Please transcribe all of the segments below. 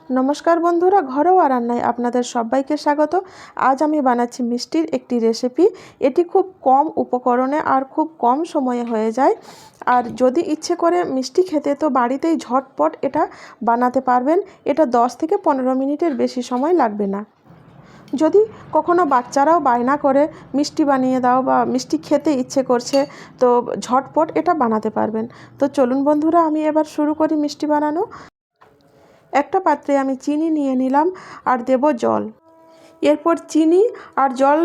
নমস্কার বন্ধুরা, ঘরোয়া রান্নায় আপনাদের সবাইকে স্বাগত। আজ আমি বানাচ্ছি মিষ্টির একটি রেসিপি। এটি খুব কম উপকরণে আর খুব কম সময়ে হয়ে যায়। আর যদি ইচ্ছে করে মিষ্টি খেতে তো বাড়িতেই ঝটপট এটা বানাতে পারবেন। এটা 10 থেকে 15 মিনিটের বেশি সময় লাগবে না। যদি কখনো বাচ্চারাও বায়না করে মিষ্টি বানিয়ে দাও বা মিষ্টি খেতে ইচ্ছে করছে, তো ঝটপট এটা বানাতে পারবেন। তো চলুন বন্ধুরা, আমি এবার শুরু করি মিষ্টি বানানো। একটা পাত্রে আমি চিনি নিয়ে নিলাম আর দেব জল। এরপর চিনি আর জল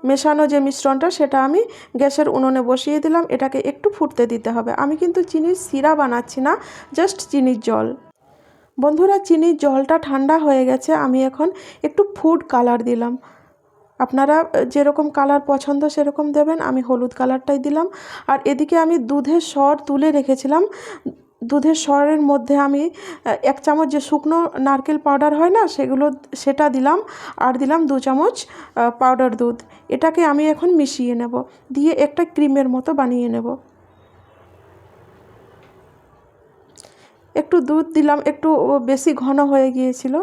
মেশানো যে মিশ্রণটা সেটা আমি গ্যাসের উনুনে বসিয়ে দিলাম। এটাকে একটু ফুটতে দিতে হবে। আমি কিন্তু চিনির সিরা বানাচ্ছি না, জাস্ট চিনির জল। বন্ধুরা, চিনির জলটা ঠান্ডা হয়ে গেছে। আমি এখন একটু ফুড কালার দিলাম। আপনারা যেরকম কালার পছন্দ সেরকম দেবেন। আমি হলুদ কালারটাই দিলাম। আর এদিকে আমি দুধের সর তুলে রেখেছিলাম। দুধের সরের মধ্যে আমি 1 চামচ যে শুকনো নারকেল পাউডার হয় না, সেটা দিলাম। আর দিলাম 2 চামচ পাউডার দুধ। এটাকে আমি এখন মিশিয়ে নেব, দিয়ে একটা ক্রিমের মতো বানিয়ে নেব। একটু দুধ দিলাম, একটু বেশি ঘন হয়ে গিয়েছিল।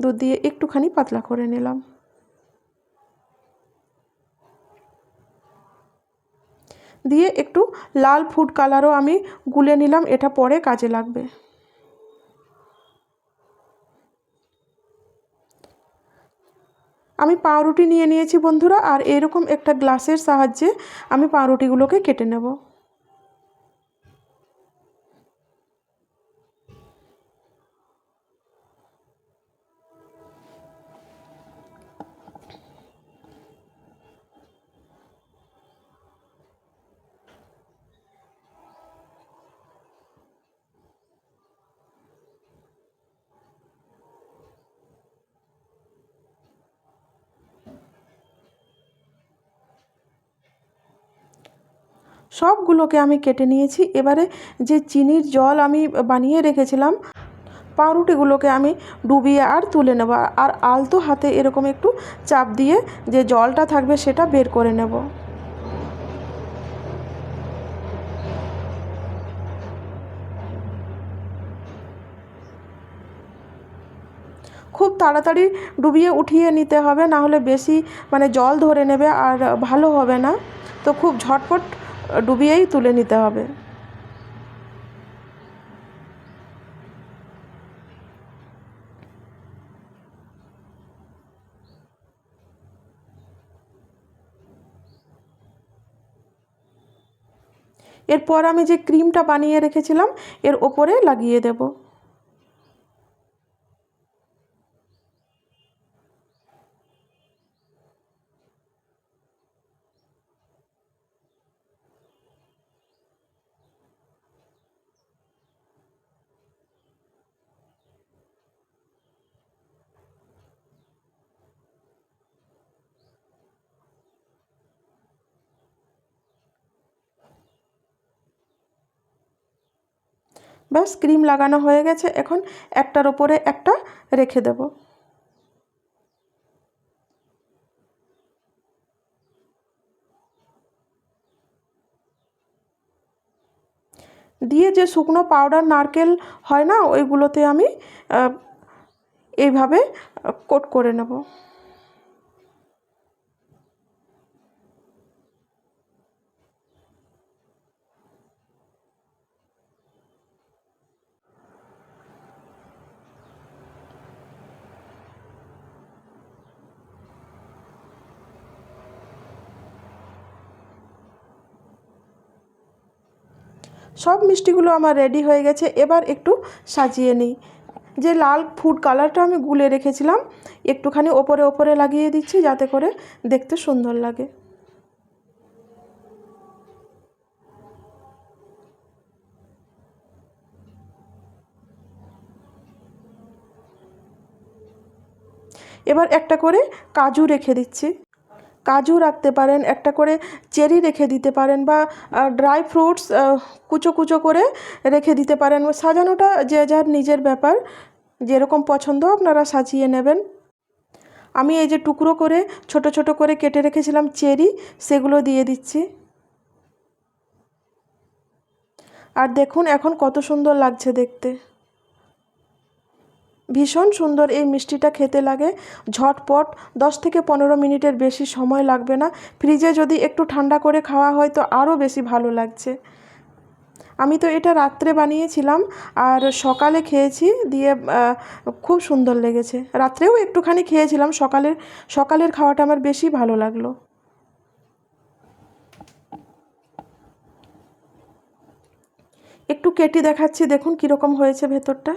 দুধ দিয়ে একটুখানি পাতলা করে নিলাম। দিয়ে একটু লাল ফুড কালারও আমি গুলে নিলাম, এটা পরে কাজে লাগবে। আমি পাউরুটি নিয়ে নিয়েছি বন্ধুরা, আর এরকম একটা গ্লাসের সাহায্যে আমি পাউরুটিগুলোকে কেটে নেব। সবগুলোকে আমি কেটে নিয়েছি। এবারে যে চিনির জল আমি বানিয়ে রেখেছিলাম, পাউরুটিগুলোকে আমি ডুবিয়ে আর তুলে নেব। আর আলতো হাতে এরকম একটু চাপ দিয়ে যে জলটা থাকবে সেটা বের করে নেব। খুব তাড়াতাড়ি ডুবিয়ে উঠিয়ে নিতে হবে, না হলে বেশি জল ধরে নেবে আর ভালো হবে না। তো খুব ঝটপট ডুবিয়েই তুলে নিতে হবে। এরপর আমি যে ক্রিমটা বানিয়ে রেখেছিলাম এর ওপরে লাগিয়ে দেব। ব্যাস, ক্রিম লাগানো হয়ে গেছে। এখন একটার ওপরে একটা রেখে দেব। দিয়ে যে শুকনো পাউডার নারকেল হয় না, ওইগুলোতে আমি এইভাবে কোট করে নেব। সব মিষ্টিগুলো আমার রেডি হয়ে গেছে। এবার একটু সাজিয়ে নিই। যে লাল ফুড কালারটা আমি গুলে রেখেছিলাম, একটুখানি ওপরে ওপরে লাগিয়ে দিচ্ছি যাতে করে দেখতে সুন্দর লাগে। এবার একটা করে কাজু রেখে দিচ্ছি। কাজু রাখতে পারেন, একটা করে চেরি রেখে দিতে পারেন, বা ড্রাই ফ্রুটস কুচো কুচো করে রেখে দিতে পারেন। সাজানোটা যে যার নিজের ব্যাপার, যেরকম পছন্দ আপনারা সাজিয়ে নেবেন। আমি এই যে টুকরো করে ছোট ছোট করে কেটে রেখেছিলাম চেরি, সেগুলো দিয়ে দিচ্ছি। আর দেখুন এখন কত সুন্দর লাগছে দেখতে। ভীষণ সুন্দর এই মিষ্টিটা খেতে লাগে, ঝটপট 10 থেকে 15 মিনিটের বেশি সময় লাগবে না। ফ্রিজে যদি একটু ঠান্ডা করে খাওয়া হয় তো আরও বেশি ভালো লাগছে। আমি তো এটা রাত্রে বানিয়েছিলাম আর সকালে খেয়েছি, দিয়ে খুব সুন্দর লেগেছে। রাত্রেও একটুখানি খেয়েছিলাম, সকালের খাওয়াটা আমার বেশি ভালো লাগলো। একটু কেটে দেখাচ্ছি, দেখুন কীরকম হয়েছে ভেতরটা।